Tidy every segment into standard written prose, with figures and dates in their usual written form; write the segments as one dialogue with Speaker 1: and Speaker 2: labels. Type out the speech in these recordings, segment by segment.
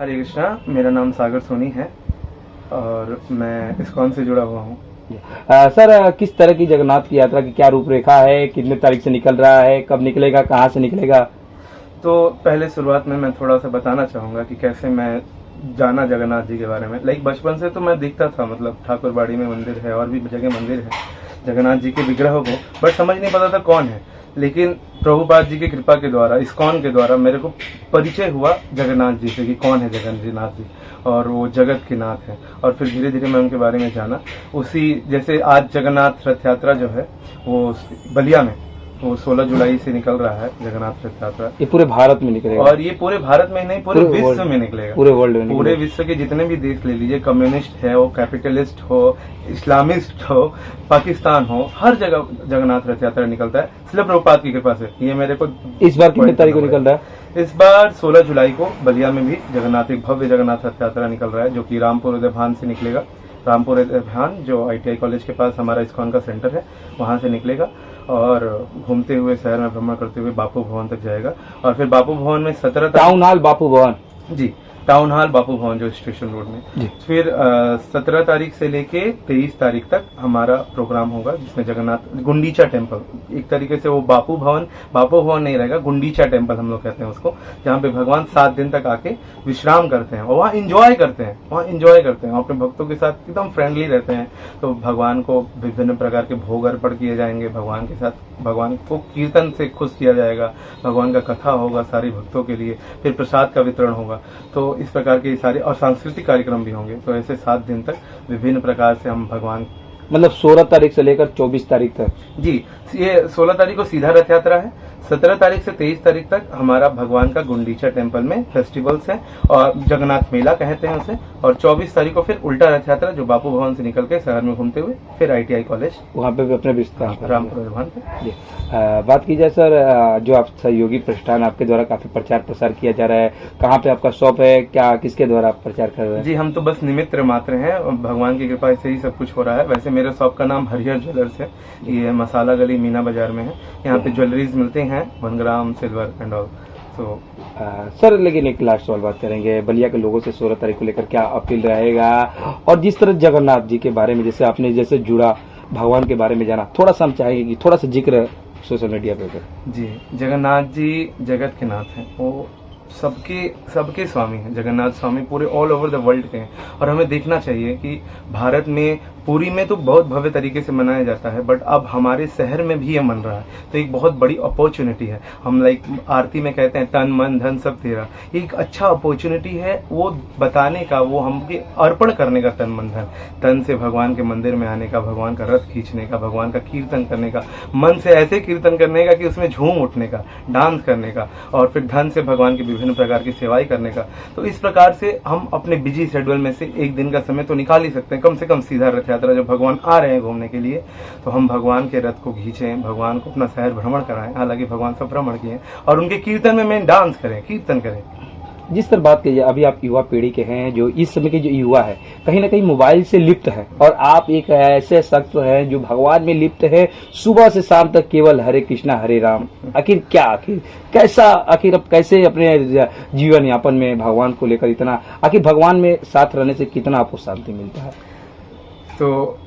Speaker 1: हरे कृष्णा, मेरा नाम सागर सोनी है और मैं इस्कॉन से जुड़ा हुआ हूँ।
Speaker 2: सर, किस तरह की जगन्नाथ की यात्रा की क्या रूपरेखा है, कितने तारीख से निकल रहा है, कब निकलेगा, कहाँ से निकलेगा?
Speaker 1: तो पहले शुरुआत में मैं थोड़ा सा बताना चाहूँगा कि कैसे मैं जाना जगन्नाथ जी के बारे में। बचपन से तो मैं देखता था, मतलब ठाकुरबाड़ी में मंदिर है और भी जगह मंदिर है जगन्नाथ जी के विग्रह को, बट समझ नहीं पता था कौन है। लेकिन प्रभुपाद जी की कृपा के द्वारा, इस्कॉन के द्वारा मेरे को परिचय हुआ जगन्नाथ जी से कि कौन है जगन्नाथ जी, और वो जगत के नाथ है। और फिर धीरे धीरे मैं उनके बारे में जाना। उसी जैसे आज जगन्नाथ रथ यात्रा जो है वो बलिया में, वो 16 जुलाई से निकल रहा है जगन्नाथ रथ यात्रा।
Speaker 2: ये पूरे भारत में निकलेगा
Speaker 1: और ये पूरे भारत में नहीं, पूरे विश्व में निकलेगा।
Speaker 2: पूरे वर्ल्ड में,
Speaker 1: पूरे विश्व के जितने भी देश ले लीजिए, कम्युनिस्ट है हो, कैपिटलिस्ट हो, इस्लामिस्ट हो, पाकिस्तान हो, हर जगह जगन्नाथ रथ यात्रा निकलता है सिर्फ प्रभुपाद की कृपा से। ये मेरे को
Speaker 2: इस बार कितनी तारीख को निकल रहा है?
Speaker 1: इस बार 16 जुलाई को बलिया में भी एक भव्य जगन्नाथ रथ यात्रा निकल रहा है, जो कि रामपुर उदयभान से निकलेगा। रामपुर उदयभान जो ITI कॉलेज के पास हमारा इस्कॉन का सेंटर है, वहां से निकलेगा और घूमते हुए शहर में भ्रमण करते हुए बापू भवन तक जाएगा। और फिर बापू भवन में 17
Speaker 2: टाउन हॉल बापू भवन,
Speaker 1: जी टाउन हॉल बापू भवन जो स्टेशन रोड में। फिर 17 तारीख से लेके 23 तारीख तक हमारा प्रोग्राम होगा, जिसमें जगन्नाथ गुंडीचा टेम्पल, एक तरीके से वो बापू भवन नहीं रहेगा, गुंडीचा टेम्पल हम लोग कहते हैं उसको, जहाँ पे भगवान 7 दिन तक आके विश्राम करते हैं और वहाँ इंजॉय करते हैं अपने भक्तों के साथ, एकदम फ्रेंडली रहते हैं। तो भगवान को विभिन्न प्रकार के भोग अर्पण किए जाएंगे, भगवान के साथ भगवान को कीर्तन से खुश किया जाएगा, भगवान का कथा होगा सारे भक्तों के लिए, फिर प्रसाद का वितरण होगा। तो इस प्रकार के सारे और सांस्कृतिक कार्यक्रम भी होंगे। तो ऐसे 7 दिन तक विभिन्न प्रकार से हम भगवान,
Speaker 2: मतलब 16 तारीख से लेकर 24 तारीख तक।
Speaker 1: जी, ये 16 तारीख को सीधा रथ यात्रा है, 17 तारीख से 23 तारीख तक हमारा भगवान का गुंडीचा टेम्पल में फेस्टिवल्स है और जगन्नाथ मेला कहते हैं उसे। और 24 तारीख को फिर उल्टा रथ यात्रा, जो बापू भवन से निकल के शहर में घूमते हुए फिर ITI कॉलेज,
Speaker 2: वहाँ पे भी अपने विस्तार
Speaker 1: रामपुर उदयभान पे।
Speaker 2: बात की जाए सर, जो आप सहयोगी प्रतिष्ठान, आपके द्वारा काफी प्रचार प्रसार किया जा रहा है, कहाँ पे आपका शॉप है, क्या किसके द्वारा आप प्रचार कर रहे हैं?
Speaker 1: जी, हम तो बस निमित्त मात्र हैं, भगवान की कृपा से ही सब कुछ हो रहा है। वैसे मेरे शॉप का नाम हरिहर ज्वेलर्स है, ये मसाला गली मीना बाजार में है। यहाँ पे ज्वेलरीज मिलते हैं, 1 ग्राम सिल्वर एंड ऑल। तो
Speaker 2: सर, लेकिन एक लास्ट सवाल बात करेंगे, बलिया के लोगों से 16 तारीख को लेकर क्या अपील रहेगा? और जिस तरह जगन्नाथ जी के बारे में जैसे जुड़ा, भगवान के बारे में जाना, थोड़ा सा हम चाहेंगे कि थोड़ा सा जिक्र सोशल मीडिया पे कर।
Speaker 1: जी, जगन्नाथ जी जगत के नाथ हैं, वो सबके स्वामी हैं। जगन्नाथ स्वामी पूरे ऑल ओवर द वर्ल्ड के हैं और हमें देखना चाहिए कि भारत में, पुरी में तो बहुत भव्य तरीके से मनाया जाता है, बट अब हमारे शहर में भी ये मन रहा है, तो एक बहुत बड़ी अपॉर्चुनिटी है। हम आरती में कहते हैं तन मन धन सब तेरा, एक अच्छा अपॉर्चुनिटी है वो बताने का, वो हमके अर्पण करने का तन मन धन। तन से भगवान के मंदिर में आने का, भगवान का रथ खींचने का, भगवान का कीर्तन करने का, मन से ऐसे कीर्तन करने का कि उसमें झूम उठने का, डांस करने का, और फिर धन से भगवान की विभिन्न प्रकार की सेवाएं करने का। तो इस प्रकार से हम अपने बिजी शेड्यूल में से एक दिन का समय तो निकाल ही सकते हैं, कम से कम सीधा रथ यात्रा, जब भगवान आ रहे हैं घूमने के लिए, तो हम भगवान के रथ को खींचें, भगवान को अपना शहर भ्रमण कराएं। हालांकि भगवान सब भ्रमण किए, और उनके कीर्तन में डांस करें, कीर्तन करें।
Speaker 2: जिस तरह बात कीजिए, अभी आप युवा पीढ़ी के हैं, जो इस समय के जो युवा है कहीं ना कहीं मोबाइल से लिप्त है, और आप एक ऐसे शख्स हैं जो भगवान में लिप्त है, सुबह से शाम तक केवल हरे कृष्णा हरे राम। आखिर अब कैसे अपने जीवन यापन में भगवान को लेकर इतना, आखिर भगवान में साथ रहने से कितना आपको शांति मिलता है?
Speaker 1: तो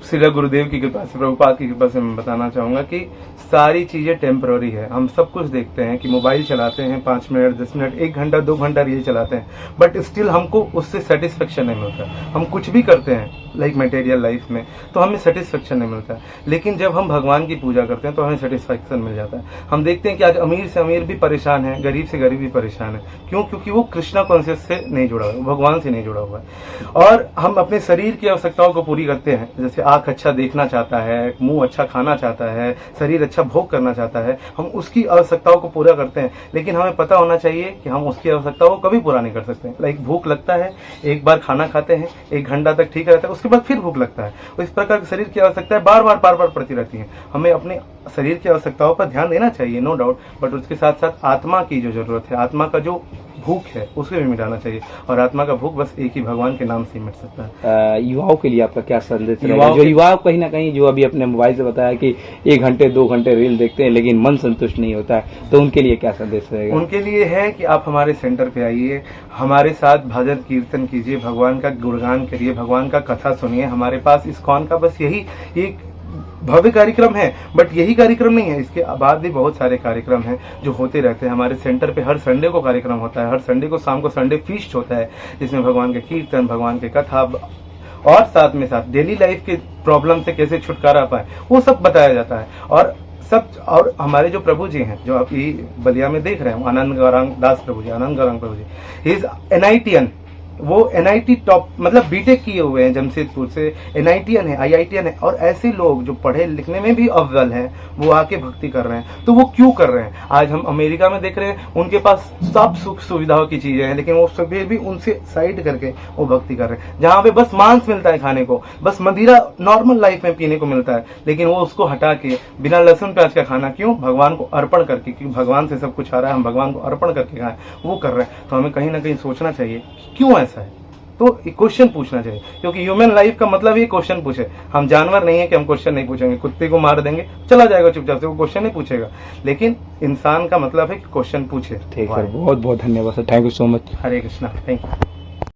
Speaker 1: श्री गुरुदेव की कृपा से, प्रभुपाद की कृपा से मैं बताना चाहूंगा कि सारी चीजें टेम्पररी है। हम सब कुछ देखते हैं कि मोबाइल चलाते हैं 5 मिनट 10 मिनट 1 घंटा 2 घंटा रील चलाते हैं, बट स्टिल हमको उससे सेटिस्फेक्शन नहीं मिलता। हम कुछ भी करते हैं मटेरियल लाइफ में, तो हमें सेटिस्फेक्शन नहीं मिलता है। लेकिन जब हम भगवान की पूजा करते हैं तो हमें सेटिस्फेक्शन मिल जाता है। हम देखते हैं कि आज अमीर से अमीर भी परेशान है, गरीब से गरीब भी परेशान है। क्यों? क्योंकि वो कृष्णा कॉन्शियस से नहीं जुड़ा हुआ, भगवान से नहीं जुड़ा हुआ है। और हम अपने शरीर की आवश्यकताओं को पूरी करते हैं, जैसे आंख अच्छा देखना चाहता है, मुंह अच्छा खाना चाहता है, शरीर अच्छा भोग करना चाहता है, हम उसकी आवश्यकताओं को पूरा करते हैं। लेकिन हमें पता होना चाहिए कि हम उसकी आवश्यकताओं को कभी पूरा नहीं कर सकते। भूख लगता है, एक बार खाना खाते हैं, 1 घंटा तक ठीक रहता है, उसके बाद फिर भूख लगता है। इस प्रकार शरीर की आवश्यकताएं बार बार पड़ती रहती हैं। हमें अपने शरीर की आवश्यकताओं पर ध्यान देना चाहिए, नो डाउट, बट उसके साथ साथ आत्मा की जो जरूरत है, आत्मा का जो भूख है, उसे भी मिटाना चाहिए। और आत्मा का भूख बस एक ही भगवान के नाम से ही मिट सकता है।
Speaker 2: युवाओं के लिए आपका क्या संदेश रहेगा?
Speaker 1: युवाओं
Speaker 2: जो
Speaker 1: के-
Speaker 2: युवा कहीं ना कहीं जो अभी अपने मोबाइल से बताया कि 1 घंटे 2 घंटे रील देखते हैं लेकिन मन संतुष्ट नहीं होता है, तो उनके लिए क्या संदेश रहेगा?
Speaker 1: उनके लिए है कि आप हमारे सेंटर पे आइए, हमारे साथ भजन कीर्तन कीजिए, भगवान का गुणगान करिए, भगवान का कथा सुनिए। हमारे पास इस्कॉन का बस यही एक भव्य कार्यक्रम है, बट यही कार्यक्रम नहीं है, इसके बाद भी बहुत सारे कार्यक्रम हैं जो होते रहते हैं। हमारे सेंटर पे हर संडे को कार्यक्रम होता है, हर संडे को शाम को संडे फीस्ट होता है, जिसमें भगवान के कीर्तन, भगवान के कथा और साथ में साथ डेली लाइफ के प्रॉब्लम से कैसे छुटकारा पाए, वो सब बताया जाता है। और हमारे जो प्रभु जी हैं, जो आप ये बलिया में देख रहे हैं, आनंद गौरांग दास प्रभु जी, आनंद गौरांग प्रभु जी, ही इज NITian, वो NIT टॉप मतलब बीटेक किए हुए हैं जमशेदपुर से, NITian है, IITian है। और ऐसे लोग जो पढ़े लिखने में भी अव्वल हैं, वो आके भक्ति कर रहे हैं। तो वो क्यों कर रहे हैं? आज हम अमेरिका में देख रहे हैं, उनके पास सब सुख सुविधाओं की चीजें हैं, लेकिन वो सभी भी उनसे साइड करके वो भक्ति कर रहे हैं। जहाँ पे बस मांस मिलता है खाने को, बस मदिरा नॉर्मल लाइफ में पीने को मिलता है, लेकिन वो उसको हटा के बिना लहसुन प्याज का खाना, क्यों? भगवान को अर्पण करके, क्योंकि भगवान से सब कुछ आ रहा है, हम भगवान को अर्पण करके खाएं, वो कर रहे हैं। तो हमें कहीं ना कहीं सोचना चाहिए कि क्यों ऐसा है, तो क्वेश्चन पूछना चाहिए, क्योंकि ह्यूमन लाइफ का मतलब ये क्वेश्चन पूछे। हम जानवर नहीं है कि हम क्वेश्चन नहीं पूछेंगे, कुत्ते को मार देंगे चला जाएगा चुपचाप से, वो क्वेश्चन नहीं पूछेगा, लेकिन इंसान का मतलब है कि क्वेश्चन पूछे।
Speaker 2: ठीक है, बहुत बहुत धन्यवाद sir, thank you so much.
Speaker 1: Hare Krishna, thank you.